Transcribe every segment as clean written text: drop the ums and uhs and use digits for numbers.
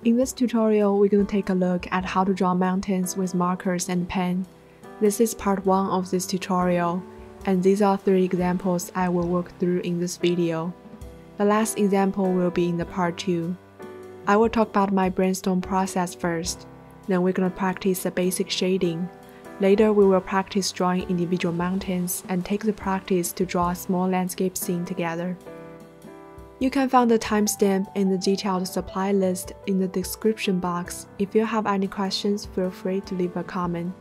In this tutorial, we're going to take a look at how to draw mountains with markers and pen. This is part 1 of this tutorial, and these are 3 examples I will work through in this video. The last example will be in the part 2. I will talk about my brainstorm process first, then we're going to practice the basic shading. Later we will practice drawing individual mountains and take the practice to draw a small landscape scene together. You can find the timestamp in the detailed supply list in the description box. If you have any questions, feel free to leave a comment.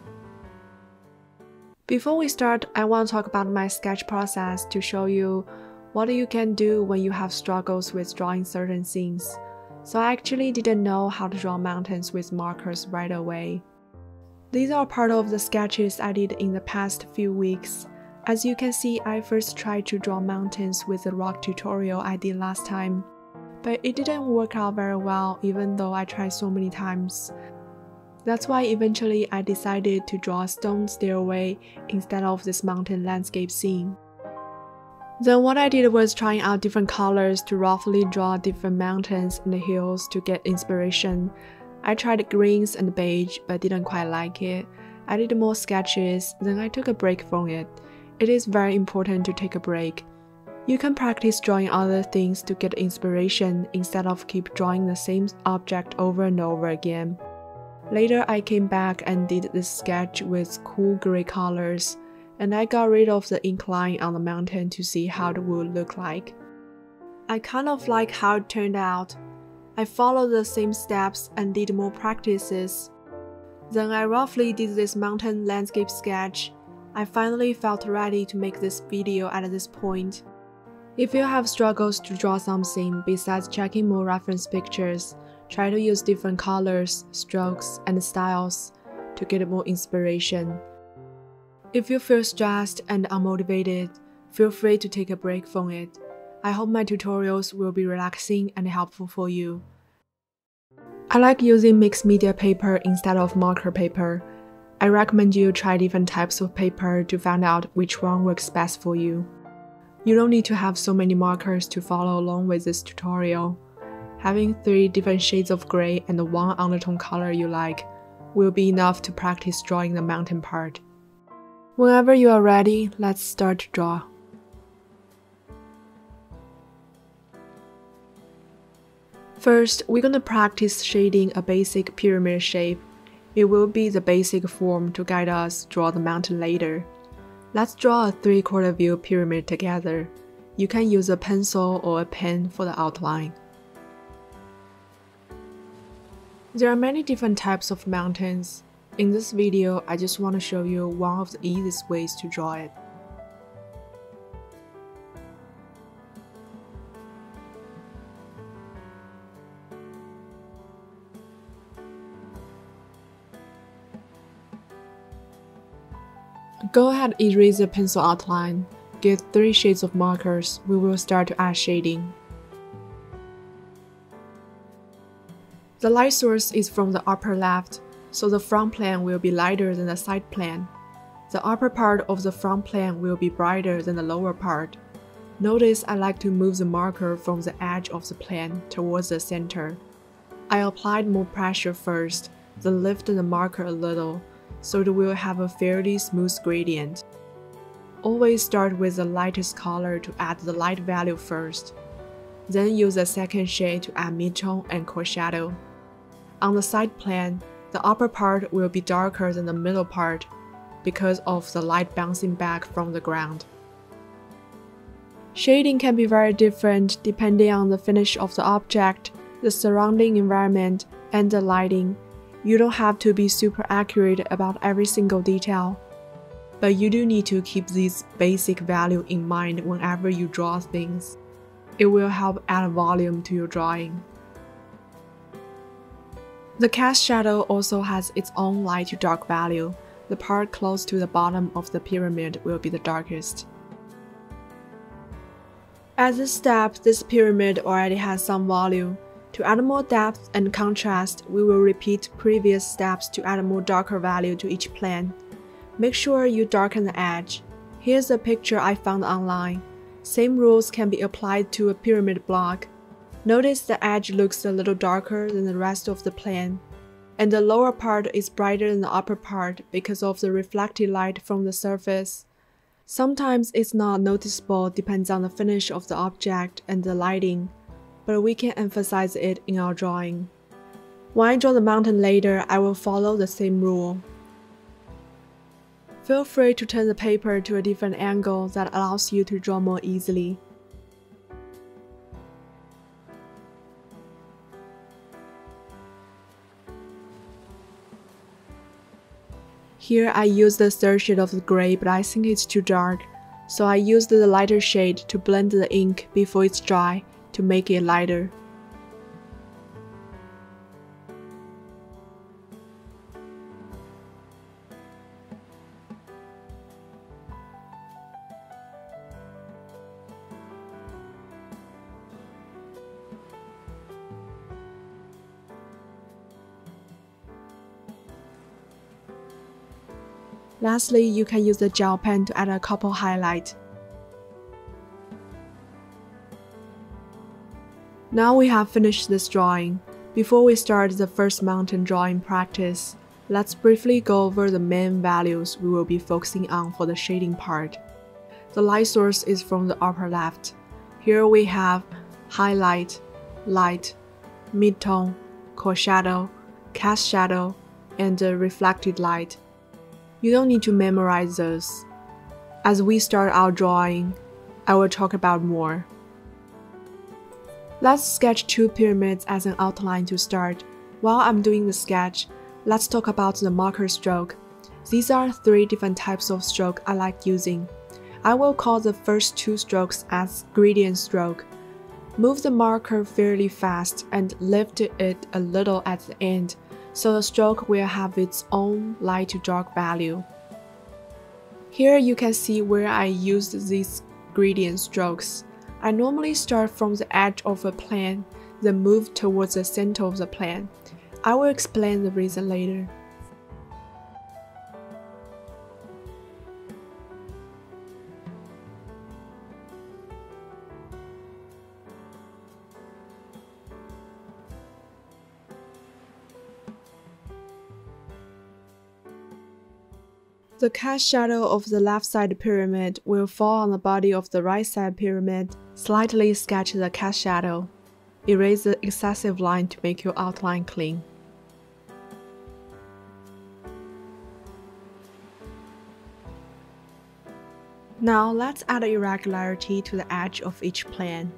Before we start, I want to talk about my sketch process to show you what you can do when you have struggles with drawing certain scenes. So I actually didn't know how to draw mountains with markers right away. These are part of the sketches I did in the past few weeks. As you can see, I first tried to draw mountains with the rock tutorial I did last time, but it didn't work out very well even though I tried so many times. That's why eventually I decided to draw a stone stairway instead of this mountain landscape scene. Then what I did was trying out different colors to roughly draw different mountains and hills to get inspiration. I tried greens and beige but didn't quite like it. I did more sketches, then I took a break from it. It is very important to take a break. You can practice drawing other things to get inspiration instead of keep drawing the same object over and over again. Later I came back and did this sketch with cool gray colors, and I got rid of the ink line on the mountain to see how it would look like. I kind of like how it turned out. I followed the same steps and did more practices. Then I roughly did this mountain landscape sketch. I finally felt ready to make this video at this point. If you have struggles to draw something besides checking more reference pictures, try to use different colors, strokes, and styles to get more inspiration. If you feel stressed and unmotivated, feel free to take a break from it. I hope my tutorials will be relaxing and helpful for you. I like using mixed media paper instead of marker paper. I recommend you try different types of paper to find out which one works best for you. You don't need to have so many markers to follow along with this tutorial. Having 3 different shades of gray and 1 undertone color you like will be enough to practice drawing the mountain part. Whenever you are ready, let's start to draw. First, we're going to practice shading a basic pyramid shape. It will be the basic form to guide us draw the mountain later. Let's draw a 3/4 view pyramid together. You can use a pencil or a pen for the outline. There are many different types of mountains. In this video, I just want to show you one of the easiest ways to draw it. Go ahead and erase the pencil outline. Get 3 shades of markers. We will start to add shading. The light source is from the upper left, so the front plane will be lighter than the side plane. The upper part of the front plane will be brighter than the lower part. Notice I like to move the marker from the edge of the plane towards the center. I applied more pressure first, then lifted the marker a little, so it will have a fairly smooth gradient. Always start with the lightest color to add the light value first. Then use a second shade to add mid-tone and core shadow. On the side plane, the upper part will be darker than the middle part because of the light bouncing back from the ground. Shading can be very different depending on the finish of the object, the surrounding environment, and the lighting. You don't have to be super accurate about every single detail, but you do need to keep these basic values in mind whenever you draw things. It will help add volume to your drawing. The cast shadow also has its own light to dark value. The part close to the bottom of the pyramid will be the darkest. At this step, this pyramid already has some volume. To add more depth and contrast, we will repeat previous steps to add more darker value to each plane. Make sure you darken the edge. Here's a picture I found online. Same rules can be applied to a pyramid block. Notice the edge looks a little darker than the rest of the plane, and the lower part is brighter than the upper part because of the reflected light from the surface. Sometimes it's not noticeable, depends on the finish of the object and the lighting, but we can emphasize it in our drawing. When I draw the mountain later, I will follow the same rule. Feel free to turn the paper to a different angle that allows you to draw more easily. Here I use the third shade of the gray, but I think it's too dark, so I used the lighter shade to blend the ink before it's dry to make it lighter. Lastly, you can use the gel pen to add a couple highlights. Now we have finished this drawing. Before we start the first mountain drawing practice, let's briefly go over the main values we will be focusing on for the shading part. The light source is from the upper left. Here we have highlight, light, midtone, core shadow, cast shadow, and the reflected light. You don't need to memorize those. As we start our drawing, I will talk about more. Let's sketch two pyramids as an outline to start. While I'm doing the sketch, let's talk about the marker stroke. These are three different types of stroke I like using. I will call the first two strokes as gradient stroke. Move the marker fairly fast and lift it a little at the end, so the stroke will have its own light to dark value. Here you can see where I used these gradient strokes. I normally start from the edge of a plane, then move towards the center of the plane. I will explain the reason later. The cast shadow of the left side pyramid will fall on the body of the right side pyramid. Slightly sketch the cast shadow. Erase the excessive line to make your outline clean. Now let's add irregularity to the edge of each plane.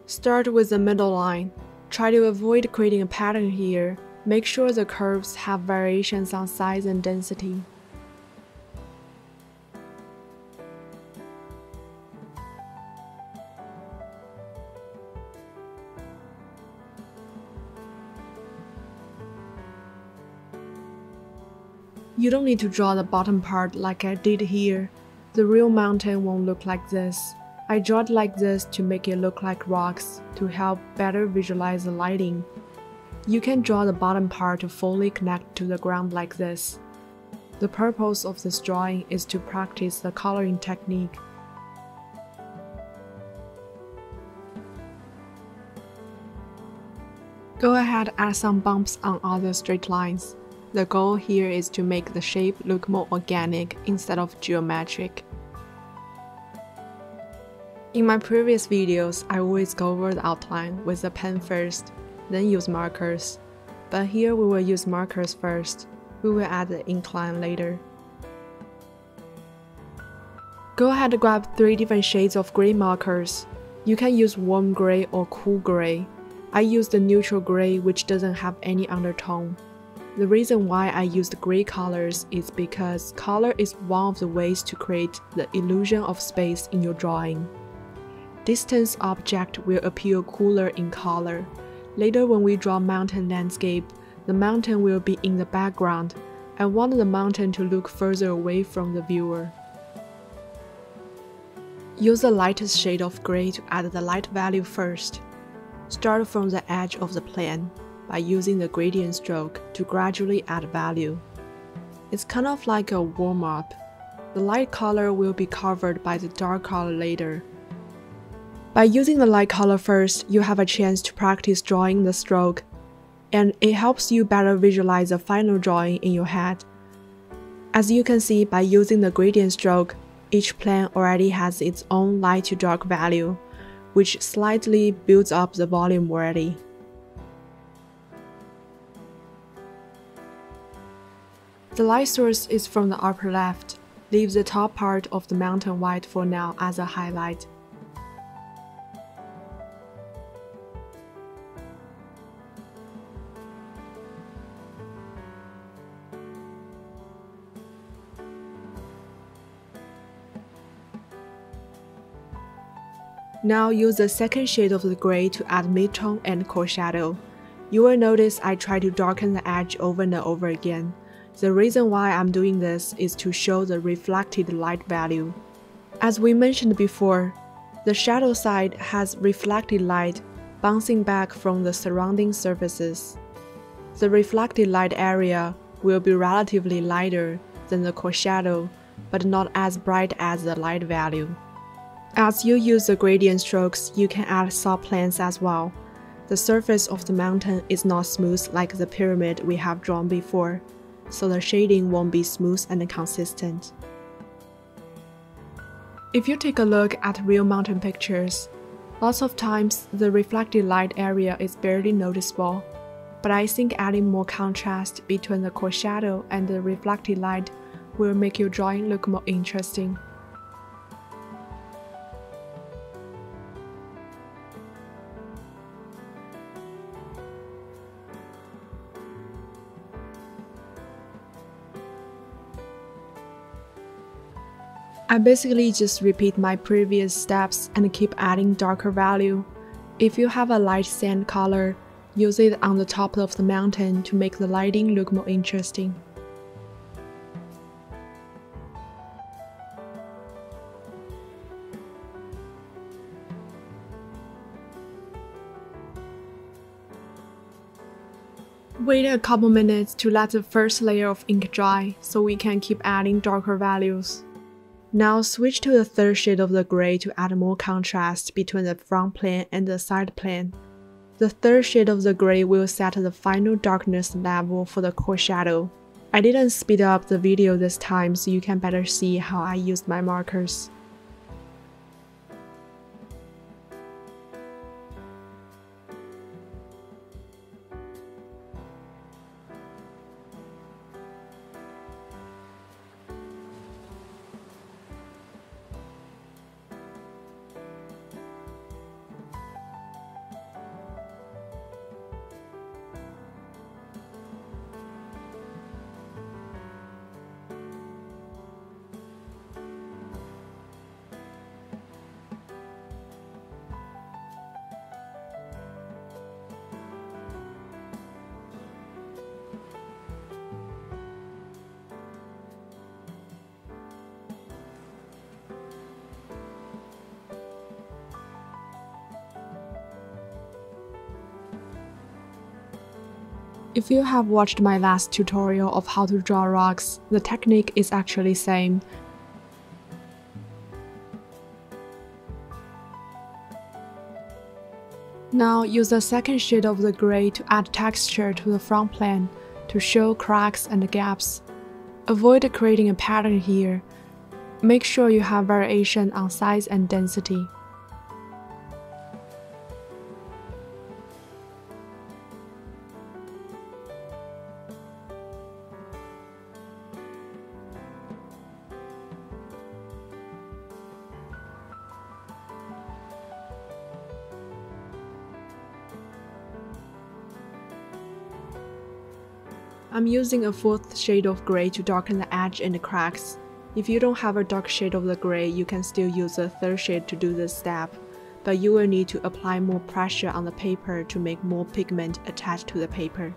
Start with the middle line. Try to avoid creating a pattern here. Make sure the curves have variations on size and density. You don't need to draw the bottom part like I did here. The real mountain won't look like this. I draw it like this to make it look like rocks to help better visualize the lighting. You can draw the bottom part to fully connect to the ground like this. The purpose of this drawing is to practice the coloring technique. Go ahead, add some bumps on other straight lines. The goal here is to make the shape look more organic instead of geometric. In my previous videos, I always go over the outline with a pen first, then use markers. But here we will use markers first. We will add the incline later. Go ahead and grab 3 different shades of gray markers. You can use warm gray or cool gray. I use the neutral gray, which doesn't have any undertone. The reason why I used gray colors is because color is one of the ways to create the illusion of space in your drawing. Distance object will appear cooler in color. Later when we draw mountain landscape, the mountain will be in the background. I want the mountain to look further away from the viewer. Use the lightest shade of gray to add the light value first. Start from the edge of the plane by using the gradient stroke to gradually add value. It's kind of like a warm-up. The light color will be covered by the dark color later. By using the light color first, you have a chance to practice drawing the stroke, and it helps you better visualize the final drawing in your head. As you can see, by using the gradient stroke, each plane already has its own light to dark value, which slightly builds up the volume already. The light source is from the upper left. Leave the top part of the mountain white for now as a highlight. Now use the second shade of the gray to add midtone and core shadow. You will notice I try to darken the edge over and over again. The reason why I'm doing this is to show the reflected light value. As we mentioned before, the shadow side has reflected light bouncing back from the surrounding surfaces. The reflected light area will be relatively lighter than the core shadow, but not as bright as the light value. As you use the gradient strokes, you can add subplanes as well. The surface of the mountain is not smooth like the pyramid we have drawn before, so the shading won't be smooth and consistent. If you take a look at real mountain pictures, lots of times the reflected light area is barely noticeable, but I think adding more contrast between the core shadow and the reflected light will make your drawing look more interesting. I basically just repeat my previous steps and keep adding darker value. If you have a light sand color, use it on the top of the mountain to make the lighting look more interesting. Wait a couple minutes to let the first layer of ink dry so we can keep adding darker values. Now switch to the third shade of the gray to add more contrast between the front plane and the side plane. The third shade of the gray will set the final darkness level for the core shadow. I didn't speed up the video this time so you can better see how I used my markers. If you have watched my last tutorial of how to draw rocks, the technique is actually same. Now use the second shade of the gray to add texture to the front plane to show cracks and gaps. Avoid creating a pattern here. Make sure you have variation on size and density. I'm using a fourth shade of gray to darken the edge and the cracks. If you don't have a dark shade of the gray, you can still use a third shade to do this step, but you will need to apply more pressure on the paper to make more pigment attached to the paper.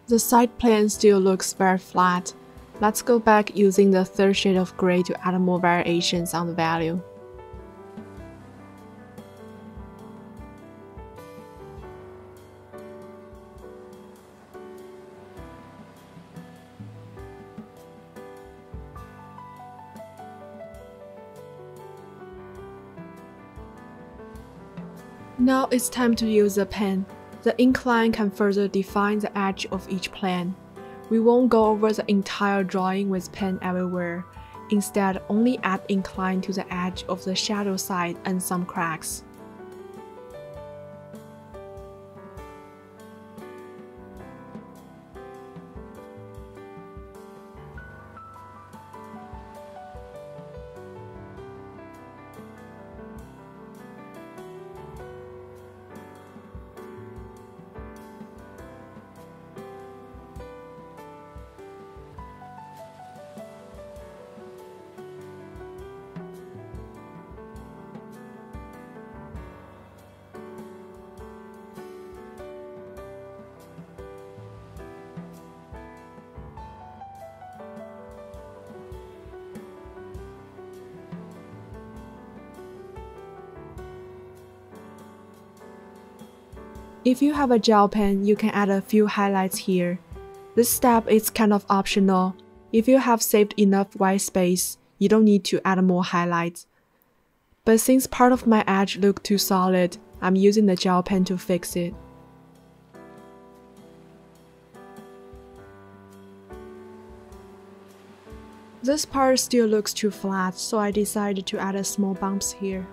The side plane still looks very flat. Let's go back using the third shade of gray to add more variations on the value. Now it's time to use the pen. The incline can further define the edge of each plane. We won't go over the entire drawing with pen everywhere. Instead, only add incline to the edge of the shadow side and some cracks. If you have a gel pen, you can add a few highlights here. This step is kind of optional. If you have saved enough white space, you don't need to add more highlights. But since part of my edge looked too solid, I'm using the gel pen to fix it. This part still looks too flat, so I decided to add a small bumps here.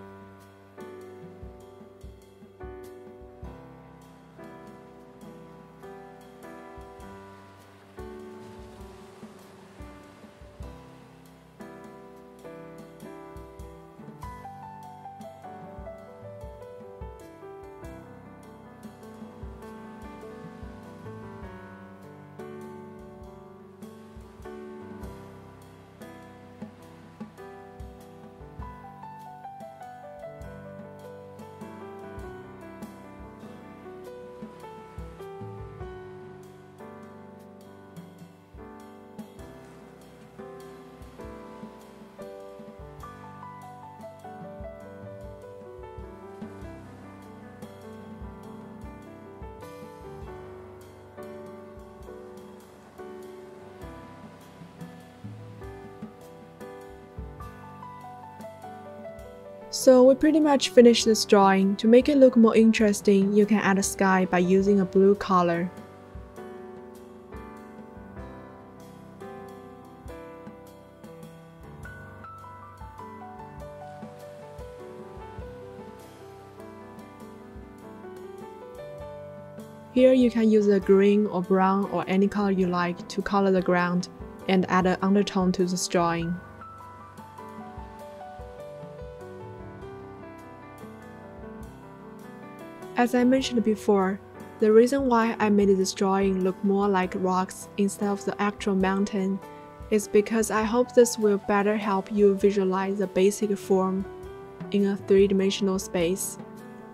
So we pretty much finished this drawing. To make it look more interesting, you can add a sky by using a blue color. Here you can use a green or brown or any color you like to color the ground and add an undertone to this drawing. As I mentioned before, the reason why I made this drawing look more like rocks instead of the actual mountain is because I hope this will better help you visualize the basic form in a three-dimensional space.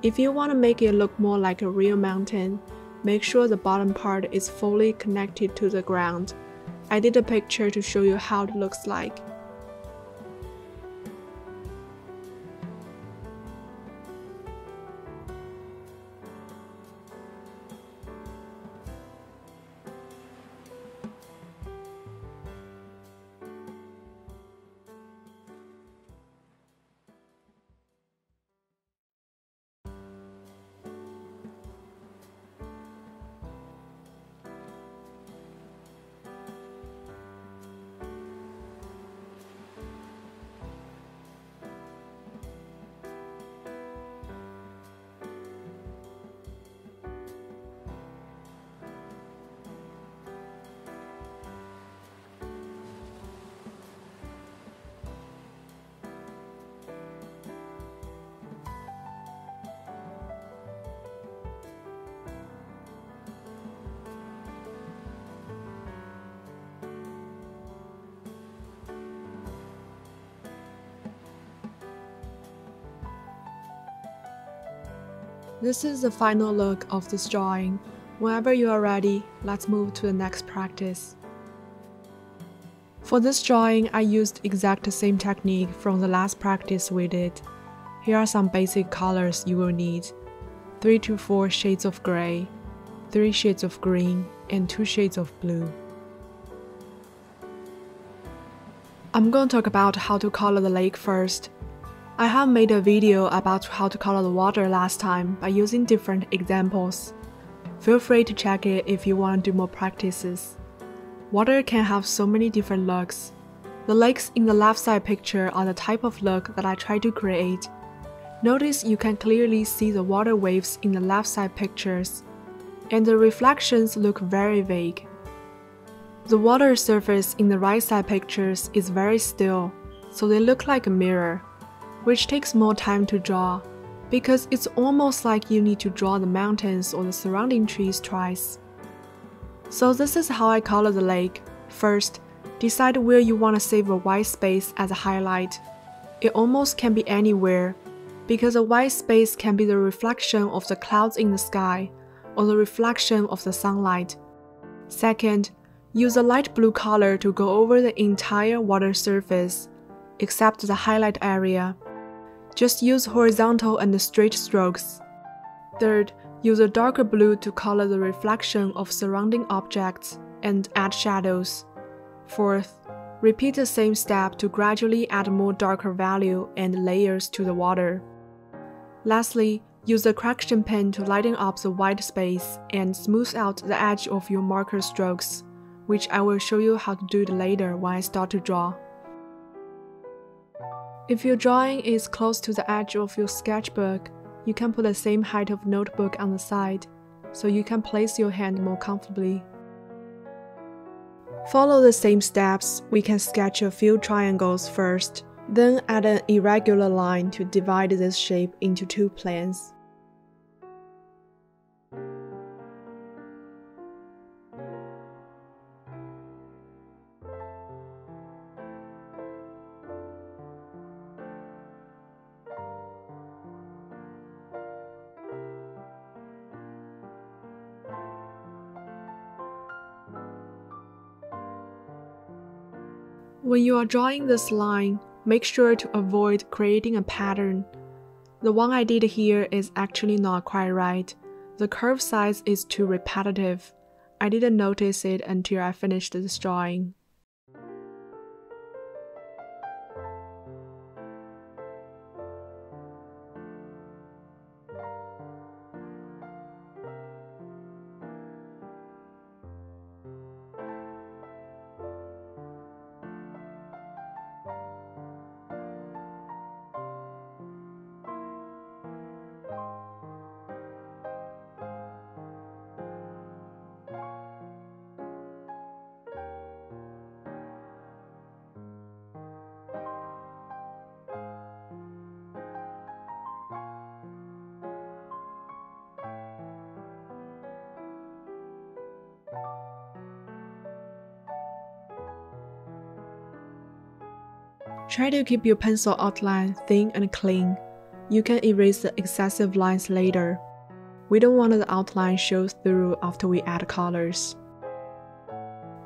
If you want to make it look more like a real mountain, make sure the bottom part is fully connected to the ground. I did a picture to show you how it looks like. This is the final look of this drawing. Whenever you are ready, let's move to the next practice. For this drawing, I used exact same technique from the last practice we did. Here are some basic colors you will need: 3 to 4 shades of gray, 3 shades of green, and 2 shades of blue. I'm going to talk about how to color the lake first. I have made a video about how to color the water last time by using different examples. Feel free to check it if you want to do more practices. Water can have so many different looks. The lakes in the left side picture are the type of look that I try to create. Notice you can clearly see the water waves in the left side pictures, and the reflections look very vague. The water surface in the right side pictures is very still, so they look like a mirror, which takes more time to draw, because it's almost like you need to draw the mountains or the surrounding trees twice. So this is how I color the lake. First, decide where you want to save a white space as a highlight. It almost can be anywhere, because a white space can be the reflection of the clouds in the sky, or the reflection of the sunlight. Second, use a light blue color to go over the entire water surface, except the highlight area. Just use horizontal and straight strokes. Third, use a darker blue to color the reflection of surrounding objects and add shadows. Fourth, repeat the same step to gradually add more darker value and layers to the water. Lastly, use a correction pen to lighten up the white space and smooth out the edge of your marker strokes, which I will show you how to do it later when I start to draw. If your drawing is close to the edge of your sketchbook, you can put the same height of notebook on the side, so you can place your hand more comfortably. Follow the same steps. We can sketch a few triangles first, then add an irregular line to divide this shape into 2 planes. When you are drawing this line, make sure to avoid creating a pattern. The one I did here is actually not quite right. The curve size is too repetitive. I didn't notice it until I finished this drawing. Try to keep your pencil outline thin and clean. You can erase the excessive lines later. We don't want the outline show through after we add colors.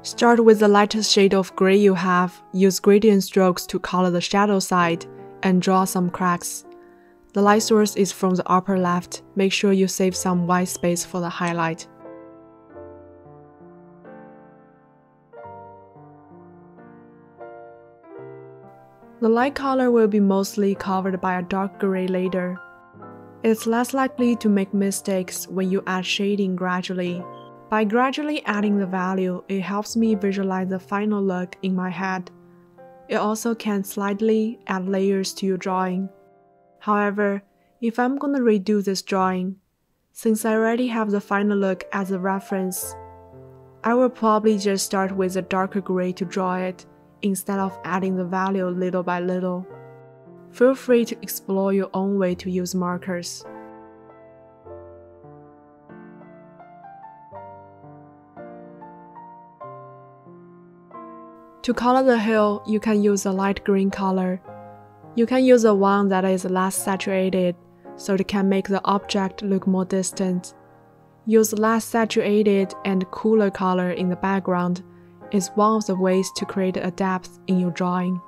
Start with the lightest shade of gray you have, use gradient strokes to color the shadow side, and draw some cracks. The light source is from the upper left. Make sure you save some white space for the highlight. The light color will be mostly covered by a dark gray later. It's less likely to make mistakes when you add shading gradually. By gradually adding the value, it helps me visualize the final look in my head. It also can slightly add layers to your drawing. However, if I'm gonna redo this drawing, since I already have the final look as a reference, I will probably just start with a darker gray to draw it, instead of adding the value little by little. Feel free to explore your own way to use markers. To color the hill, you can use a light green color. You can use the one that is less saturated, so it can make the object look more distant. Use less saturated and cooler color in the background is one of the ways to create a depth in your drawing.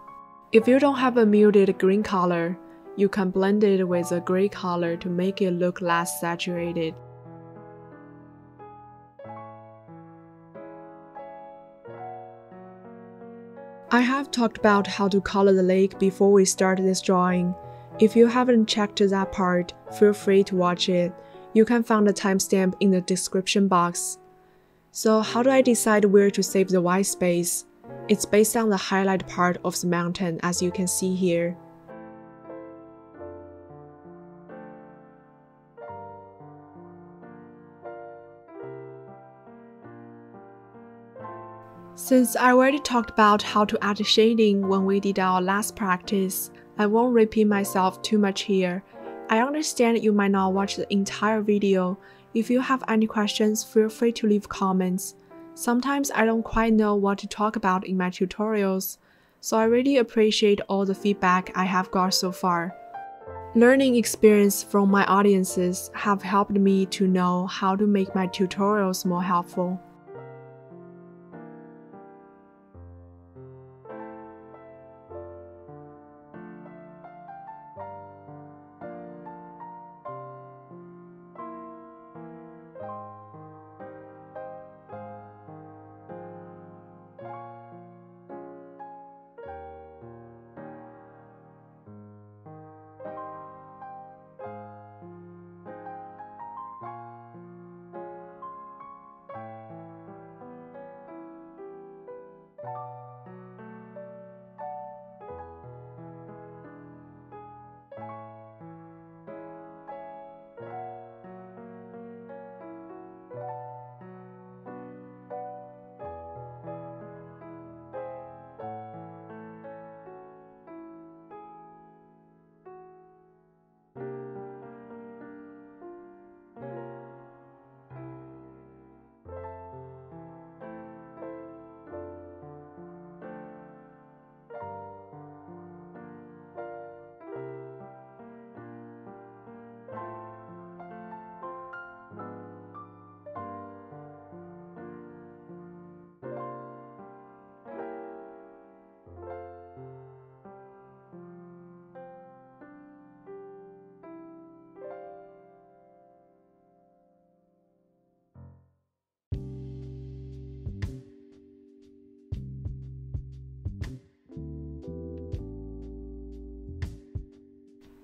If you don't have a muted green color, you can blend it with a gray color to make it look less saturated. I have talked about how to color the lake before we start this drawing. If you haven't checked that part, feel free to watch it. You can find the timestamp in the description box. So how do I decide where to save the white space? It's based on the highlight part of the mountain, as you can see here. Since I already talked about how to add shading when we did our last practice, I won't repeat myself too much here. I understand you might not watch the entire video. If you have any questions, feel free to leave comments. Sometimes I don't quite know what to talk about in my tutorials, so I really appreciate all the feedback I have got so far. Learning experience from my audiences have helped me to know how to make my tutorials more helpful.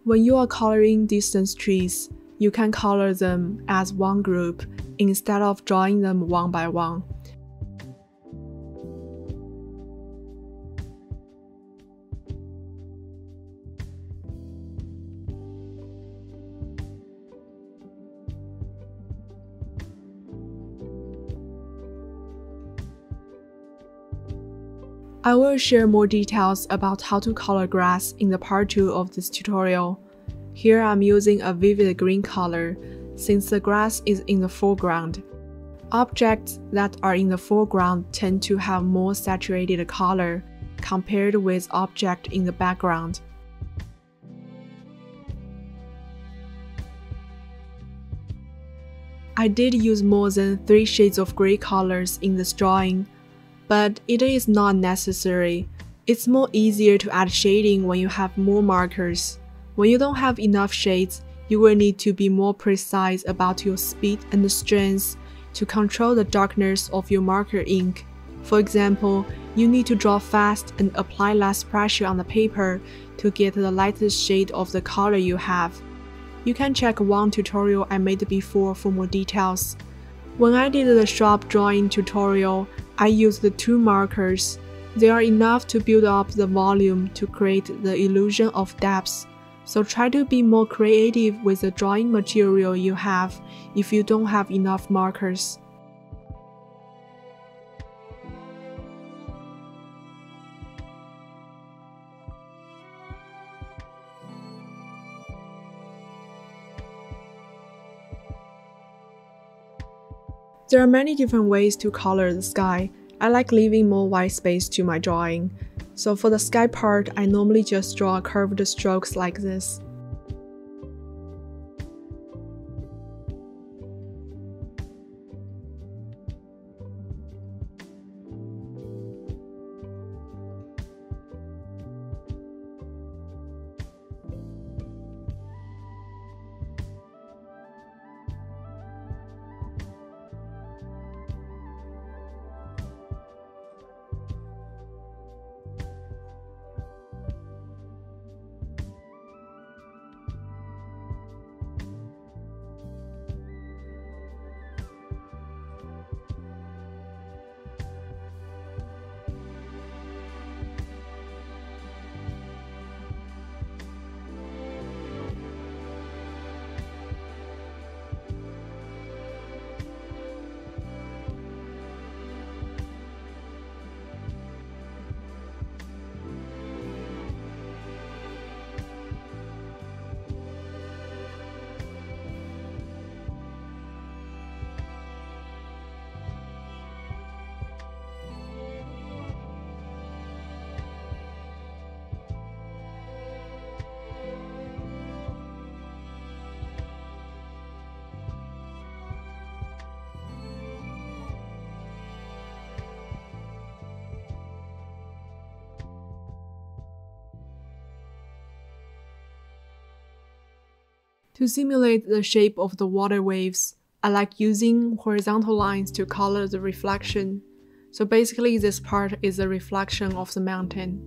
When you are coloring distance trees, you can color them as one group instead of drawing them one by one. I will share more details about how to color grass in the part 2 of this tutorial. Here I'm using a vivid green color, since the grass is in the foreground. Objects that are in the foreground tend to have more saturated color compared with objects in the background. I did use more than 3 shades of gray colors in this drawing, but it is not necessary. It's more easier to add shading when you have more markers. When you don't have enough shades, you will need to be more precise about your speed and strength to control the darkness of your marker ink. For example, you need to draw fast and apply less pressure on the paper to get the lightest shade of the color you have. You can check one tutorial I made before for more details. When I did the sharp drawing tutorial, I used the 2 markers. They are enough to build up the volume to create the illusion of depth. So try to be more creative with the drawing material you have if you don't have enough markers. There are many different ways to color the sky. I like leaving more white space to my drawing. So for the sky part, I normally just draw curved strokes like this. To simulate the shape of the water waves, I like using horizontal lines to color the reflection. So basically this part is a reflection of the mountain.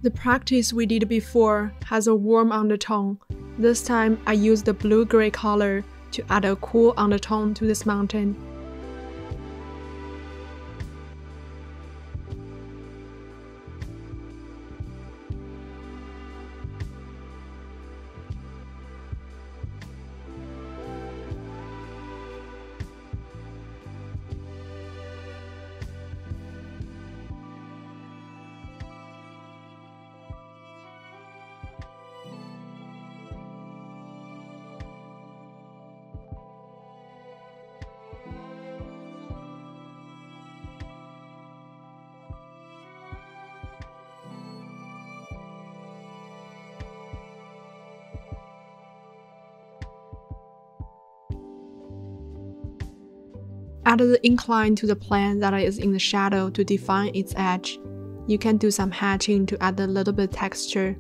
The practice we did before has a warm undertone. This time I used the blue-gray color to add a cool undertone to this mountain. Add the incline to the plane that is in the shadow to define its edge. You can do some hatching to add a little bit texture.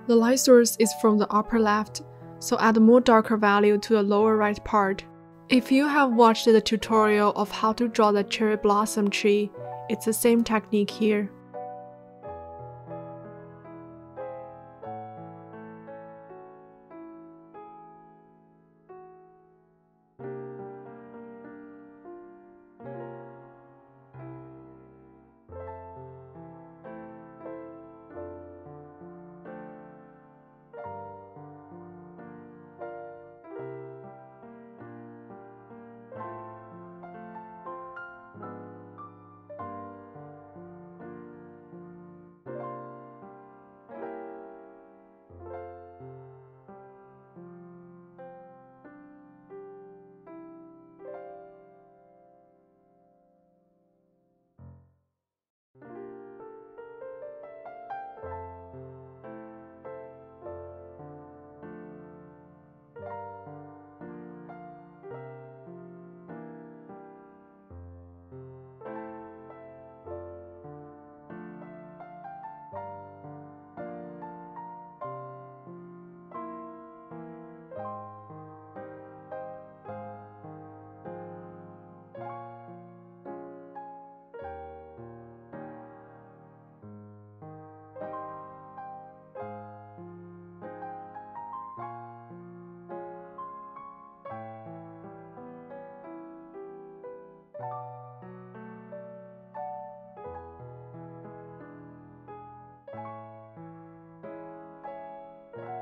The light source is from the upper left, so add more darker value to the lower right part. If you have watched the tutorial of how to draw the cherry blossom tree, it's the same technique here.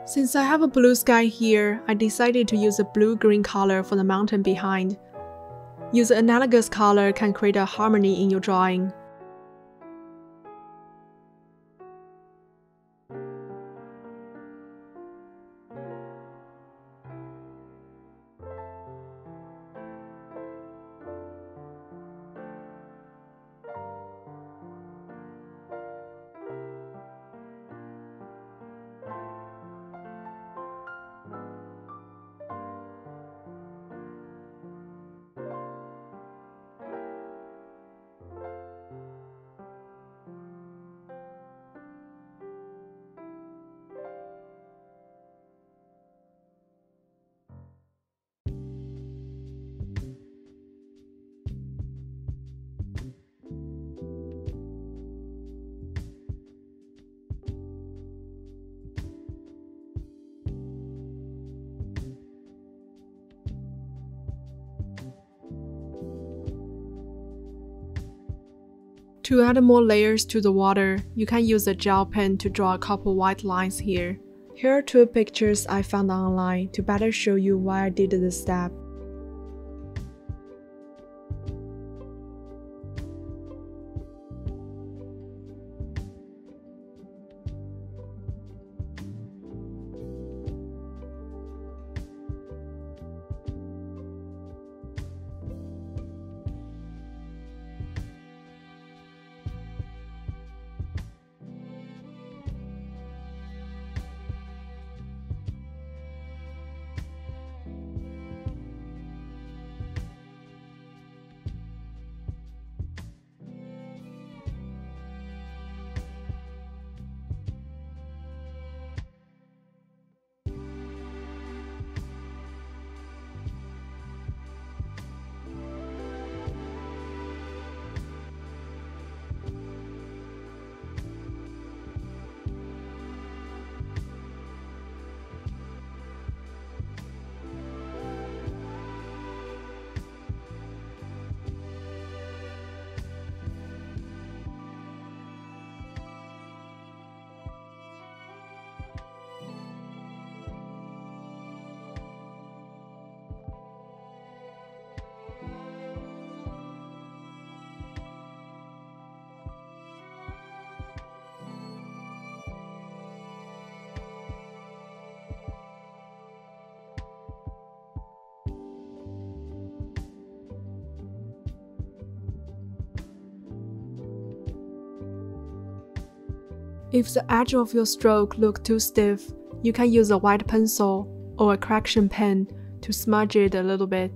Since I have a blue sky here, I decided to use a blue-green color for the mountain behind. Use an analogous color can create a harmony in your drawing. To add more layers to the water, you can use a gel pen to draw a couple white lines here. Here are two pictures I found online to better show you why I did this step. If the edge of your stroke looks too stiff, you can use a white pencil or a correction pen to smudge it a little bit.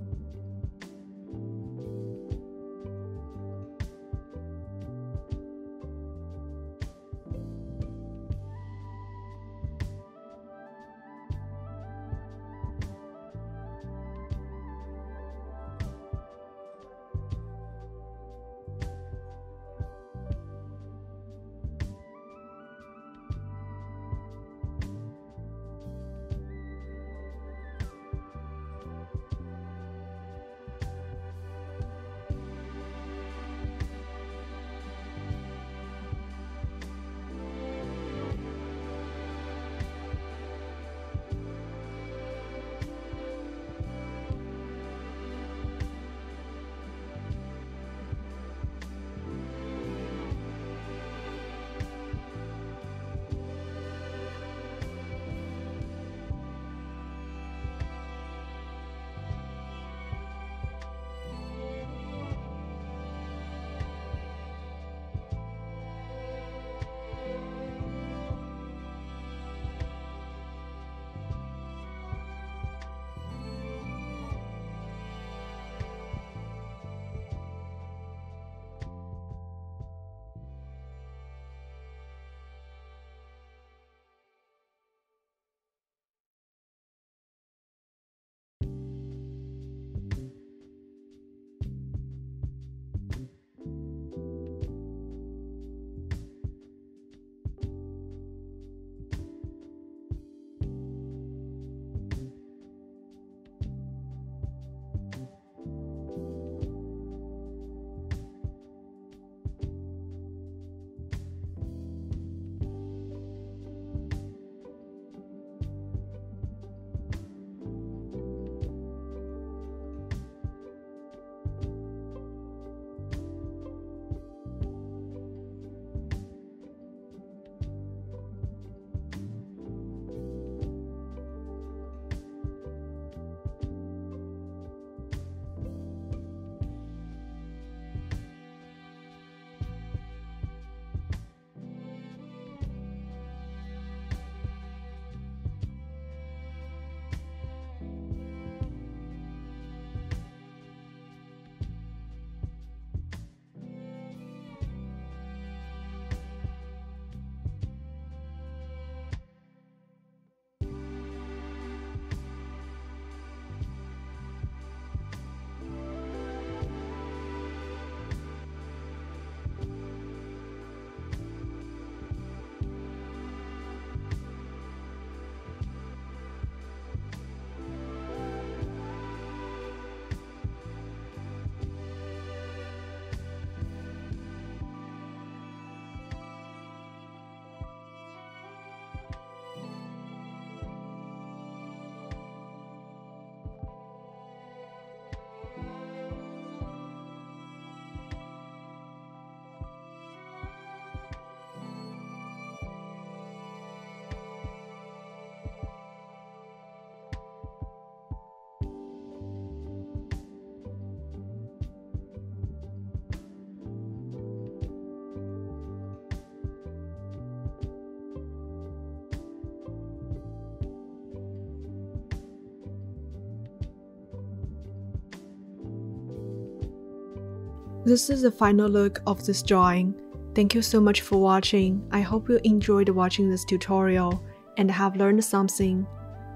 This is the final look of this drawing. Thank you so much for watching. I hope you enjoyed watching this tutorial and have learned something.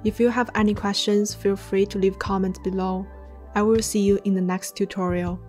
If you have any questions, feel free to leave comments below. I will see you in the next tutorial.